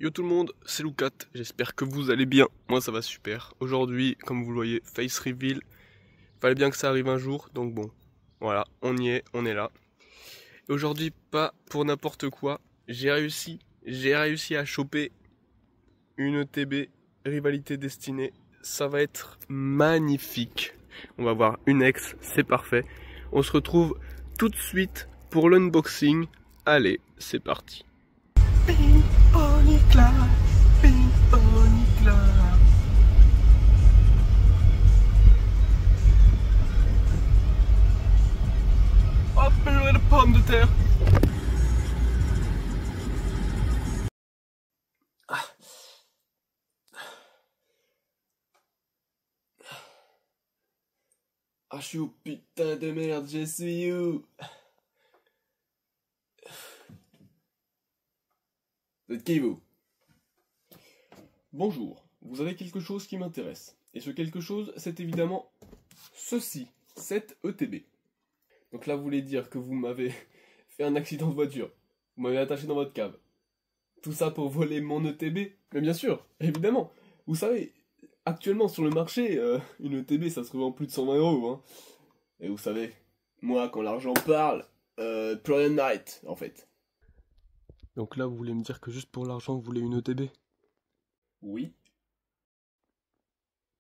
Yo tout le monde, c'est Loukat, j'espère que vous allez bien, moi ça va super. Aujourd'hui, comme vous le voyez, face reveal, fallait bien que ça arrive un jour, donc bon, voilà, on y est, on est là. Et aujourd'hui, pas pour n'importe quoi, j'ai réussi à choper une ETB rivalité destinée, ça va être magnifique. On va voir une ex, c'est parfait. On se retrouve tout de suite pour l'unboxing, allez, c'est parti. Ping, Onicla, ping, Onicla. Hop, de pommes de terre. Ah, je suis au putain de merde, je suis où? Vous êtes qui, vous? Bonjour, vous avez quelque chose qui m'intéresse. Et ce quelque chose, c'est évidemment ceci, cette ETB. Donc là, vous voulez dire que vous m'avez fait un accident de voiture. Vous m'avez attaché dans votre cave. Tout ça pour voler mon ETB? Mais bien sûr, évidemment. Vous savez, actuellement sur le marché, une ETB, ça se revend plus de 120 €, hein. Et vous savez, moi, quand l'argent parle, plus rien n'arrête, en fait. Donc là, vous voulez me dire que juste pour l'argent, vous voulez une ETB? Oui.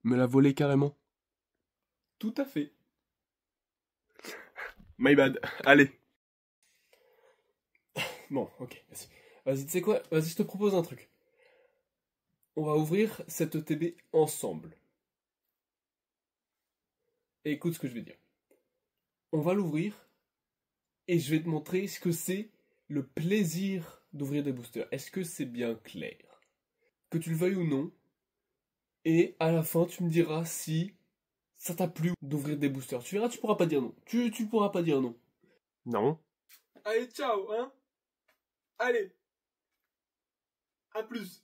Me la voler carrément? Tout à fait. My bad. Allez. Bon, ok, vas-y. Vas-y, tu sais quoi? Vas-y, je te propose un truc. On va ouvrir cette ETB ensemble. Et écoute ce que je vais dire. On va l'ouvrir et je vais te montrer ce que c'est le plaisir d'ouvrir des boosters. Est-ce que c'est bien clair? Que tu le veuilles ou non. Et à la fin, tu me diras si ça t'a plu d'ouvrir des boosters. Tu verras, tu pourras pas dire non. Tu pourras pas dire non. Non. Allez, ciao, hein? Allez. À plus.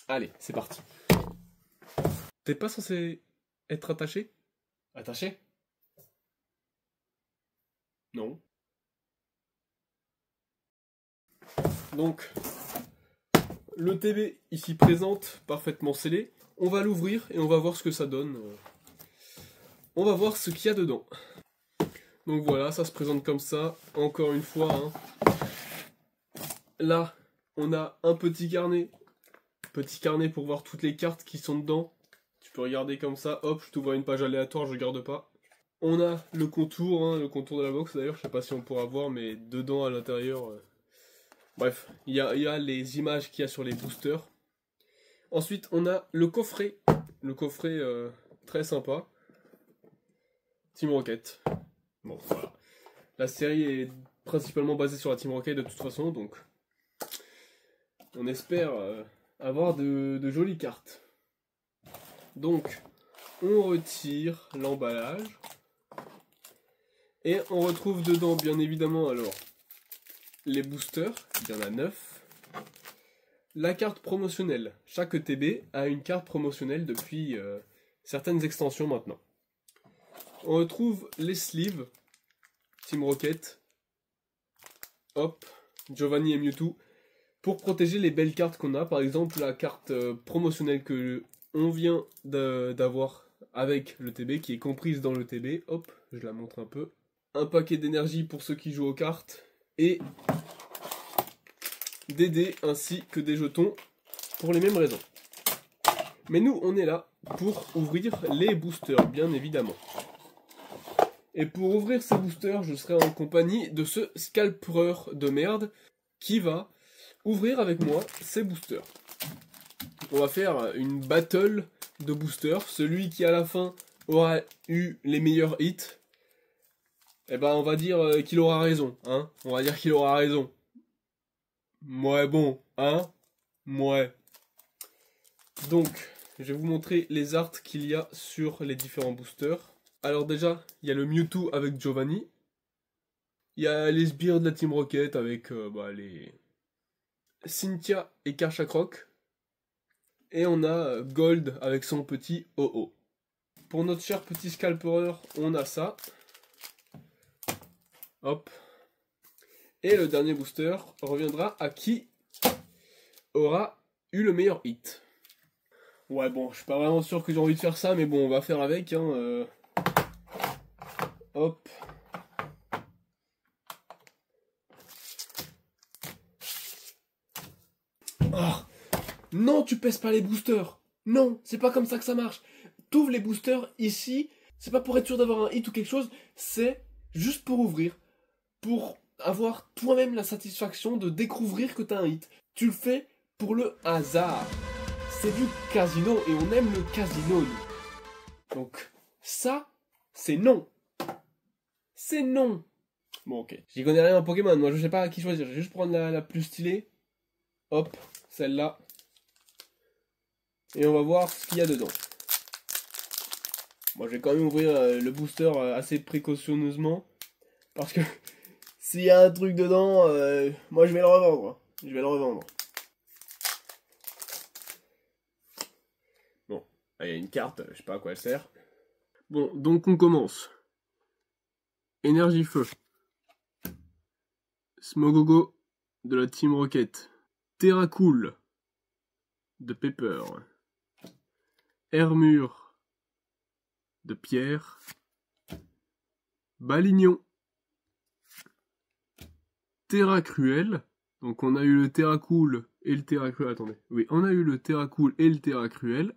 Allez, c'est parti. T'es pas censé être attaché? Attaché? Non. Donc, le TB ici présente, parfaitement scellé. On va l'ouvrir et on va voir ce que ça donne. On va voir ce qu'il y a dedans. Donc voilà, ça se présente comme ça. Encore une fois, hein. Là, on a un petit carnet. Petit carnet pour voir toutes les cartes qui sont dedans. Tu peux regarder comme ça. Hop, je t'ouvre une page aléatoire, je garde pas. On a le contour, hein, le contour de la box d'ailleurs. Je sais pas si on pourra voir, mais dedans à l'intérieur... Bref, il y a les images qu'il y a sur les boosters. Ensuite, on a le coffret. Le coffret très sympa. Team Rocket. Bon, voilà. La série est principalement basée sur la Team Rocket de toute façon, donc on espère avoir de jolies cartes. Donc, on retire l'emballage. Et on retrouve dedans, bien évidemment, alors, les boosters. Il y en a 9. La carte promotionnelle. Chaque ETB a une carte promotionnelle depuis certaines extensions maintenant. On retrouve les sleeves. Team Rocket. Hop. Giovanni et Mewtwo. Pour protéger les belles cartes qu'on a. Par exemple, la carte promotionnelle que on vient d'avoir avec le TB, qui est comprise dans le TB. Hop, je la montre un peu. Un paquet d'énergie pour ceux qui jouent aux cartes. Et des dés ainsi que des jetons pour les mêmes raisons. Mais nous, on est là pour ouvrir les boosters, bien évidemment. Et pour ouvrir ces boosters, je serai en compagnie de ce scalper de merde qui va ouvrir avec moi ces boosters. On va faire une battle de boosters. Celui qui à la fin aura eu les meilleurs hits, eh ben on va dire qu'il aura raison, hein. On va dire qu'il aura raison. Ouais, bon, hein? Ouais. Donc, je vais vous montrer les arts qu'il y a sur les différents boosters. Alors déjà, il y a le Mewtwo avec Giovanni. Il y a les sbires de la Team Rocket avec les Cynthia et Karchakroc. Et on a Gold avec son petit OO. pour notre cher petit scalper, on a ça. Hop. Et le dernier booster reviendra à qui aura eu le meilleur hit. Ouais, bon, je suis pas vraiment sûr que j'ai envie de faire ça, mais bon, on va faire avec, hein. Hop. Oh. Non, tu pèses pas les boosters. Non, c'est pas comme ça que ça marche. T'ouvres les boosters ici, c'est pas pour être sûr d'avoir un hit ou quelque chose, c'est juste pour ouvrir. Pour avoir toi-même la satisfaction de découvrir que t'as un hit. Tu le fais pour le hasard. C'est du casino et on aime le casino, nous. Donc, ça, c'est non. C'est non. Bon, ok. J'y connais rien en Pokémon, moi je sais pas à qui choisir. Je vais juste prendre la plus stylée. Hop, celle-là. Et on va voir ce qu'il y a dedans. Moi, je vais quand même ouvrir le booster assez précautionneusement. Parce que s'il y a un truc dedans, moi je vais le revendre. Je vais le revendre. Bon, il y a une carte, je sais pas à quoi elle sert. Bon, donc on commence. Énergie Feu. Smogogo de la Team Rocket. Terracool de Pepper. Hermure de Pierre. Balignon. Terra Cruel. Donc on a eu le Terracool et le Terra Cruel. Attendez. Oui, on a eu le Terracool et le Terra Cruel.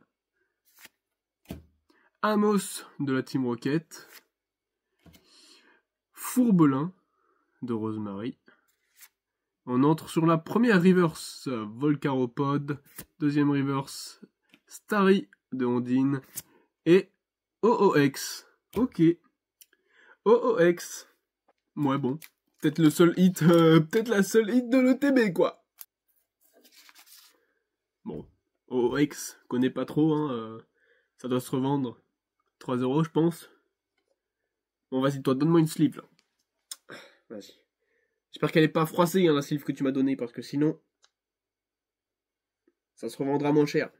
Amos de la Team Rocket. Fourbelin de Rosemary. On entre sur la première reverse Volcaropod, deuxième reverse Starry de Ondine et OOX. Ok. OOX. Ouais, bon. Peut-être le seul hit, peut-être la seule hit de l'ETB, quoi. Bon. OOX, connais pas trop, hein. Ça doit se revendre 3 €, je pense. Bon, vas-y, toi, donne-moi une sleeve, là. Vas-y. J'espère qu'elle est pas froissée, hein, la sleeve que tu m'as donnée, parce que sinon, ça se revendra moins cher.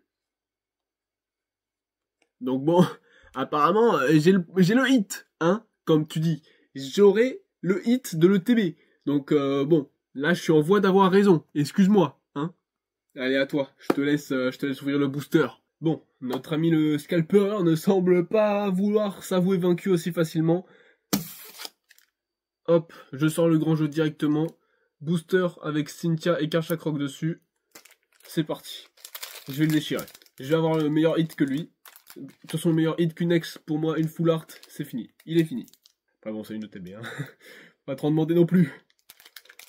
Donc bon, apparemment, j'ai le hit, hein, comme tu dis. J'aurai le hit de l'ETB. Donc bon, là, je suis en voie d'avoir raison. Excuse-moi, hein. Allez, à toi. Je te laisse ouvrir le booster. Bon, notre ami le scalper ne semble pas vouloir s'avouer vaincu aussi facilement. Hop, je sors le grand jeu directement. Booster avec Cynthia et Karchakroc dessus. C'est parti. Je vais le déchirer. Je vais avoir le meilleur hit que lui. De toute façon, le meilleur hit qu'une ex, pour moi, une full art, c'est fini. Il est fini. Enfin bon, c'est une ETB, hein. Pas trop en demander non plus.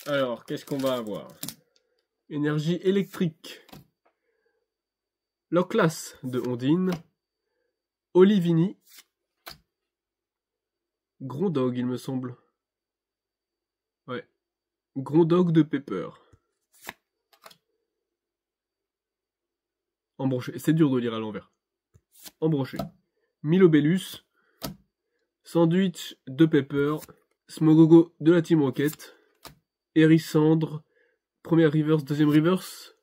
Alors, qu'est-ce qu'on va avoir? Énergie électrique. Loclas de Ondine. Olivini. Grondog, il me semble. Ouais. Grondog de Pepper. Embroché. C'est dur de lire à l'envers. Embroché. Milobellus. Sandwich de Pepper. Smogogo de la Team Rocket. Hérissandre. Première reverse, deuxième reverse.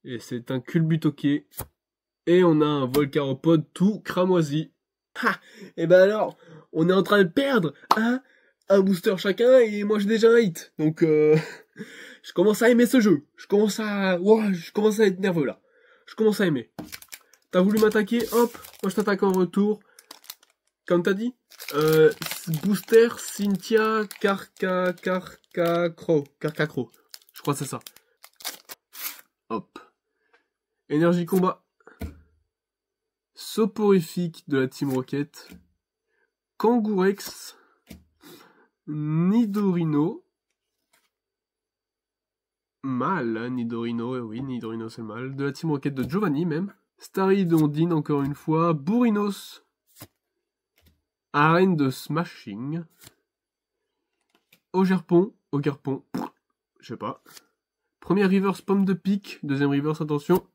Et c'est un culbutoqué. Et on a un Volcaropod tout cramoisi. Ha! Et ben alors, on est en train de perdre, hein, un booster chacun et moi j'ai déjà un hit. Donc je commence à aimer ce jeu. Je commence à être nerveux là. Je commence à aimer. T'as voulu m'attaquer, hop, moi je t'attaque en retour. Comme t'as dit, booster Cynthia Carcacro. Je crois que c'est ça. Hop. Énergie combat. Soporifique de la Team Rocket. Kangourex. Nidorino. Mal, hein, Nidorino, oui, Nidorino c'est le mal. De la Team Rocket de Giovanni même. Starry de Ondine encore une fois. Bourrinos. Arène de Smashing. Ogerpon, je sais pas. Première reverse pomme de pique, deuxième reverse attention.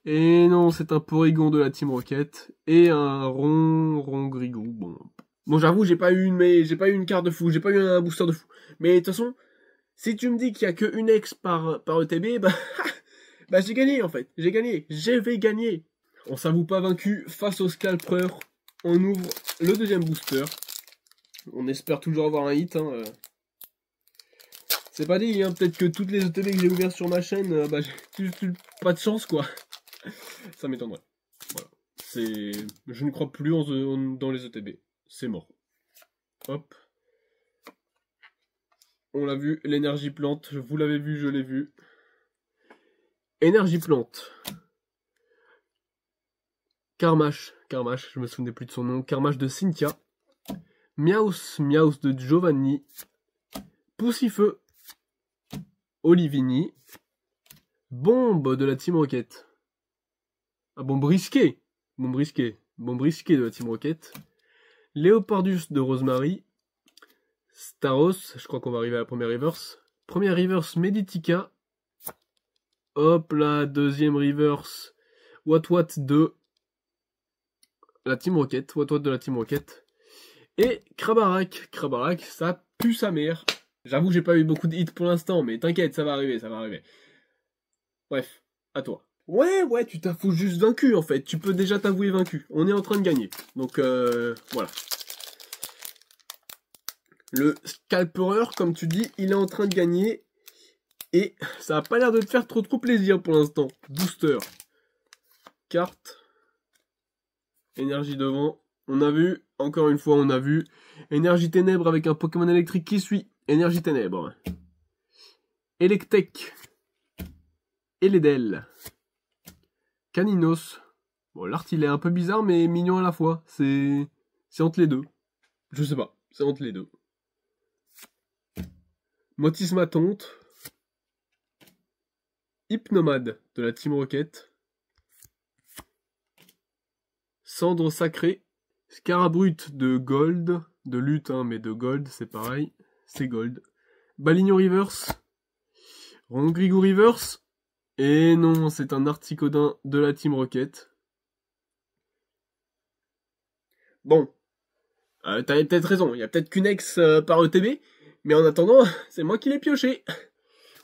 Et non, c'est un Porygon de la Team Rocket et un Rongrigou. Bon, j'avoue, j'ai pas eu une carte de fou, j'ai pas eu un booster de fou. Mais de toute façon, si tu me dis qu'il y a que une ex par ETB, bah j'ai gagné en fait. Je vais gagner. On s'avoue pas vaincu face au scalper. On ouvre le deuxième booster. On espère toujours avoir un hit. Hein. C'est pas dit, hein. Peut-être que toutes les ETB que j'ai ouvertes sur ma chaîne, bah, j'ai pas de chance, quoi. Ça m'étonnerait. Voilà. Je ne crois plus dans les ETB. C'est mort. Hop. On l'a vu, l'énergie plante. Vous l'avez vu, je l'ai vu. Énergie plante. Carmash, je me souvenais plus de son nom. Carmash de Cynthia. Miaus de Giovanni. Poussifeu. Olivini. Bombe de la Team Rocket. Ah, bombe risquée de la Team Rocket. Léopardus de Rosemary. Staros, je crois qu'on va arriver à la première reverse. Première reverse Meditica. Hop là, deuxième reverse What de la Team Rocket. What de la Team Rocket. Et Krabarak, ça pue sa mère. J'avoue, j'ai pas eu beaucoup de hits pour l'instant, mais t'inquiète, ça va arriver. Bref, à toi. Ouais, tu t'avoues juste vaincu en fait. Tu peux déjà t'avouer vaincu. On est en train de gagner. Donc voilà. Le scalper, comme tu dis, il est en train de gagner. Et ça a pas l'air de te faire trop plaisir pour l'instant. Booster. Carte. Énergie devant. On a vu, encore une fois, Énergie ténèbres avec un Pokémon électrique qui suit. Énergie ténèbres. Electek. Eledel. Caninos. Bon, l'art il est un peu bizarre mais mignon à la fois. C'est entre les deux. Je sais pas, c'est entre les deux. Motisma tonte. Hypnomade de la Team Rocket. Cendre sacrée. Scarabrute de Gold. De lutte, hein, mais de Gold, c'est pareil. C'est Gold. Balignon Reverse. Rongrigou Reverse. Et non, c'est un Articodin de la Team Rocket. Bon. T'avais peut-être raison, il y a peut-être qu'une ex par ETB. Mais en attendant, c'est moi qui l'ai pioché.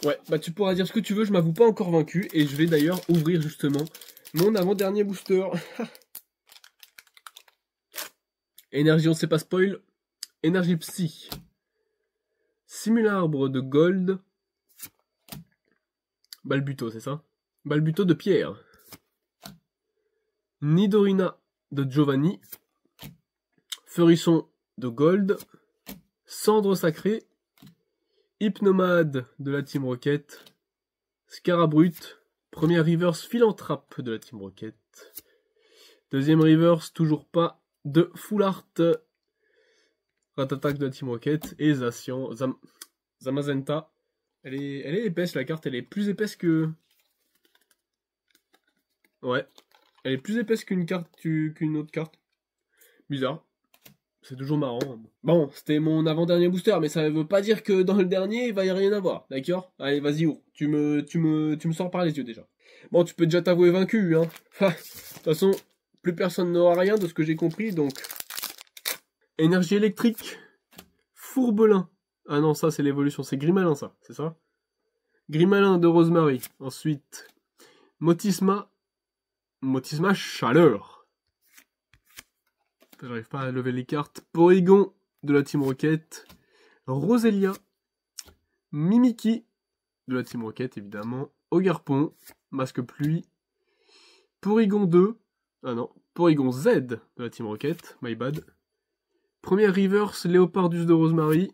Ouais, bah tu pourras dire ce que tu veux, je m'avoue pas encore vaincu. Et je vais d'ailleurs ouvrir justement mon avant-dernier booster. Énergie, on sait pas spoil. Énergie psy. Simularbre de Gold. Balbuto, c'est ça? Balbuto de pierre. Nidorina de Giovanni. Feurisson de Gold. Cendre sacrée. Hypnomade de la Team Rocket. Scarabrute. Première reverse Philanthrape de la Team Rocket. Deuxième reverse, toujours pas de Full Art. Rat-Attack de la Team Rocket. Et Zacian. Zamazenta. Elle est épaisse la carte, elle est plus épaisse que... Ouais. Elle est plus épaisse qu'une autre carte. Bizarre. C'est toujours marrant. Bon, c'était mon avant-dernier booster, mais ça veut pas dire que dans le dernier, il va y rien avoir, d'accord? Allez, vas-y, ouvre. Tu me sors par les yeux, déjà. Bon, tu peux déjà t'avouer vaincu, hein. De toute façon, plus personne n'aura rien de ce que j'ai compris, donc... Énergie électrique. Fourbelin. Ah non, ça, c'est l'évolution. C'est Grimalin, ça. C'est ça? Grimalin de Rosemary. Ensuite, Motisma chaleur. J'arrive pas à lever les cartes. Porygon de la Team Rocket. Roselia. Mimiki de la Team Rocket, évidemment. Ogarpon. Masque pluie. Porygon 2. Ah non. Porygon Z de la Team Rocket. My bad. Première reverse, Léopardus de Rosemary.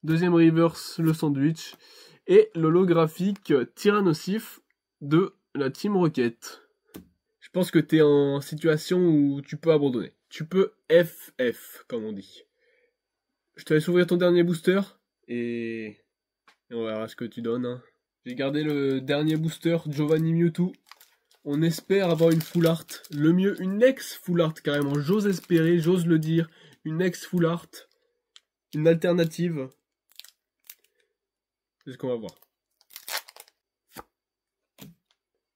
Deuxième reverse, le sandwich. Et l'holographique Tyrannosif de la Team Rocket. Je pense que t'es en situation où tu peux abandonner. Tu peux FF, comme on dit. Je te laisse ouvrir ton dernier booster. Et on verra ce que tu donnes. Hein. J'ai gardé le dernier booster, Giovanni Mewtwo. On espère avoir une full art. Le mieux, une ex full art carrément. J'ose espérer, j'ose le dire. Une ex full art. Une alternative. C'est ce qu'on va voir.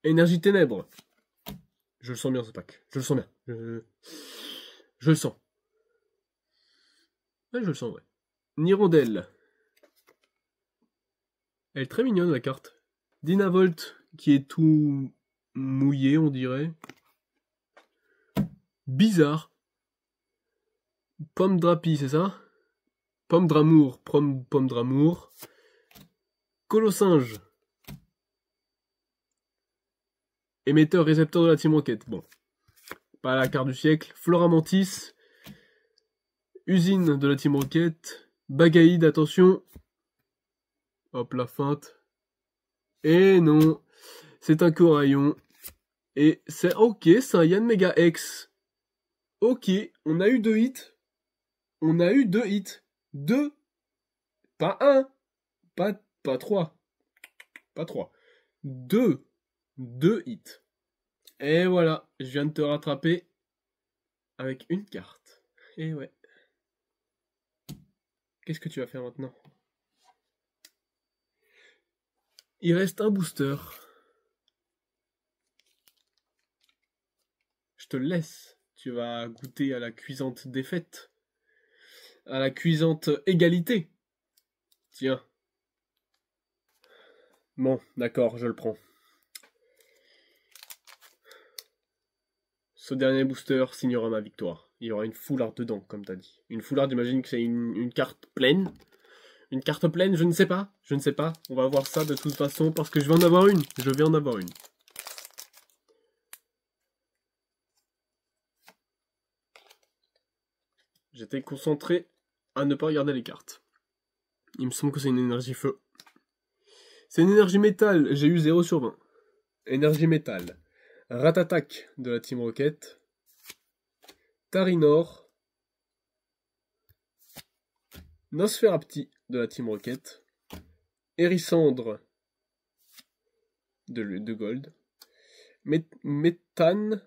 Énergie ténèbres. Je le sens bien ce pack. Je le sens bien. Je le sens. Ouais, je le sens, ouais. Nirondelle. Elle est très mignonne la carte. Dynavolt qui est tout mouillé, on dirait. Bizarre. Pomme Drapi, c'est ça? Pomme Dramour, pomme Dramour. Colossinge. Émetteur, récepteur de la Team Rocket. Bon. Pas la carte du siècle. Floramantis. Usine de la Team Rocket. Bagaïde, attention. Hop, la feinte. Et non. C'est un Coraillon. Et c'est ok, c'est un Yann Mega X. Ok, on a eu 2 hits. On a eu 2 hits. 2. Pas 1. Pas 3. Pas 3. 2. 2 hits. Et voilà, je viens de te rattraper avec une carte. Et ouais. Qu'est-ce que tu vas faire maintenant? Il reste un booster. Je te le laisse. Tu vas goûter à la cuisante défaite. À la cuisante égalité. Tiens. Bon, d'accord, je le prends. Ce dernier booster signera ma victoire. Il y aura une full art dedans, comme t'as dit. Une full art, j'imagine que c'est une carte pleine. Une carte pleine, je ne sais pas. Je ne sais pas. On va voir ça de toute façon parce que je vais en avoir une. Je vais en avoir une. J'étais concentré à ne pas regarder les cartes. Il me semble que c'est une énergie feu. C'est une énergie métal. J'ai eu 0 sur 20. Énergie métal. Ratatak de la Team Rocket. Tarinor. Nosferapti de la Team Rocket. Hérissandre de Gold. Métang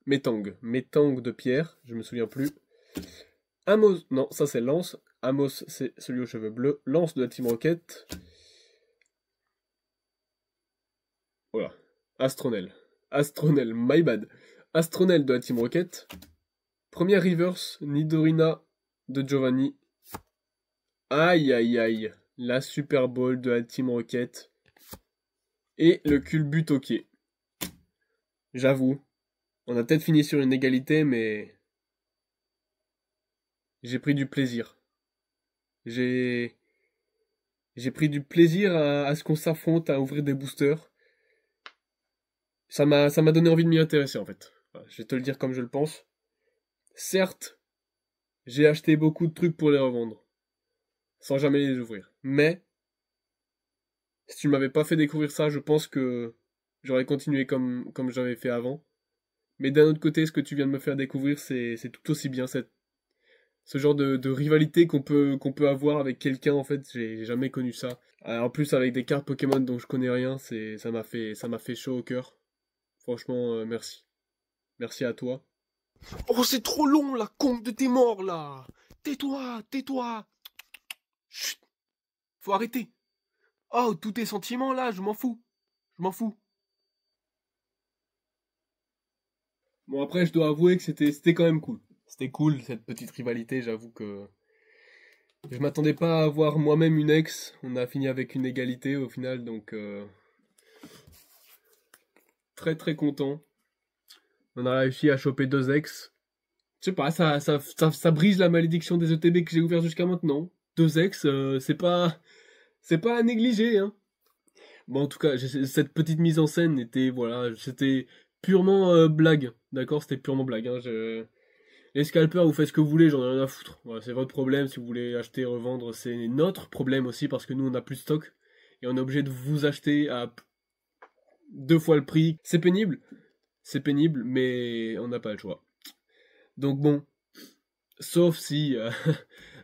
de pierre, je me souviens plus. Amos, non, ça c'est Lance. Amos, c'est celui aux cheveux bleus. Lance de la Team Rocket. Voilà. Astronel, my bad. Astronel de la Team Rocket. Première reverse, Nidorina de Giovanni. Aïe aïe aïe. La Super Bowl de la Team Rocket. Et le culbut ok. J'avoue. On a peut-être fini sur une égalité, mais j'ai pris du plaisir. J'ai pris du plaisir à ce qu'on s'affronte, à ouvrir des boosters. Ça m'a donné envie de m'y intéresser en fait. Voilà, je vais te le dire comme je le pense. Certes, j'ai acheté beaucoup de trucs pour les revendre, sans jamais les ouvrir. Mais si tu m'avais pas fait découvrir ça, je pense que j'aurais continué comme j'avais fait avant. Mais d'un autre côté, ce que tu viens de me faire découvrir, c'est tout aussi bien. Ce genre de rivalité qu'on peut avoir avec quelqu'un, en fait, j'ai jamais connu ça. En plus, avec des cartes Pokémon dont je connais rien, ça m'a fait chaud au cœur. Franchement, merci. Merci à toi. Oh, c'est trop long, la conque de tes morts, là. Tais-toi. Chut. Faut arrêter. Oh, tous tes sentiments, là, je m'en fous. Bon, après, je dois avouer que c'était quand même cool. C'était cool, cette petite rivalité, j'avoue que... Je m'attendais pas à avoir moi-même une ex. On a fini avec une égalité, au final, donc... Très très content. On a réussi à choper 2 ex. Je sais pas, ça brise la malédiction des ETB que j'ai ouvert jusqu'à maintenant. 2 ex, c'est pas à négliger, hein. Bon, en tout cas, cette petite mise en scène était, voilà, c'était purement blague, d'accord? C'était purement blague, hein. Les scalpers, vous faites ce que vous voulez, j'en ai rien à foutre. Voilà, c'est votre problème, si vous voulez acheter, revendre, c'est notre problème aussi, parce que nous, on n'a plus de stock, et on est obligé de vous acheter à 2 fois le prix. C'est pénible, mais on n'a pas le choix. Donc bon, sauf si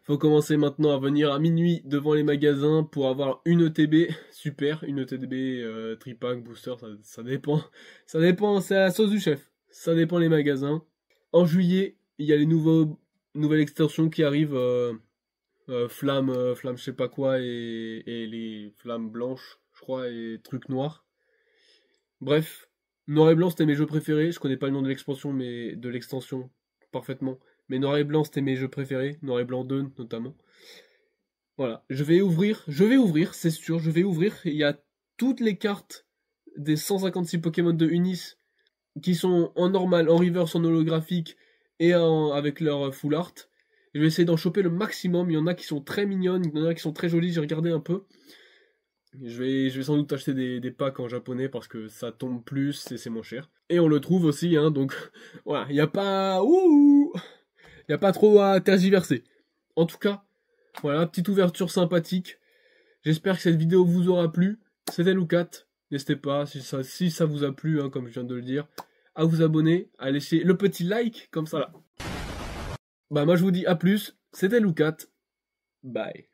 faut commencer maintenant à venir à minuit devant les magasins pour avoir une ETB, super, une ETB tripack, booster, ça dépend, c'est à la sauce du chef, ça dépend les magasins. En juillet, il y a les nouvelles extensions qui arrivent, flamme je sais pas quoi, et les flammes blanches, je crois, et trucs noirs. Bref, Noir et Blanc c'était mes jeux préférés, je connais pas le nom de l'expansion, mais de l'extension parfaitement. Mais Noir et Blanc c'était mes jeux préférés, Noir et Blanc 2 notamment. Voilà, je vais ouvrir, c'est sûr, je vais ouvrir. Il y a toutes les cartes des 156 Pokémon de Unis qui sont en normal, en reverse, en holographique et avec leur full art. Je vais essayer d'en choper le maximum. Il y en a qui sont très mignonnes, il y en a qui sont très jolies, j'ai regardé un peu. Je vais sans doute acheter des packs en japonais parce que ça tombe plus et c'est moins cher. Et on le trouve aussi, hein, donc voilà, il n'y a pas... Ouh, il n'y a pas trop à tergiverser. En tout cas, voilà, petite ouverture sympathique. J'espère que cette vidéo vous aura plu. C'était Loukat. N'hésitez pas, si ça vous a plu, hein, comme je viens de le dire, à vous abonner, à laisser le petit like, comme ça là. Bah moi je vous dis à plus, c'était Loukat. Bye.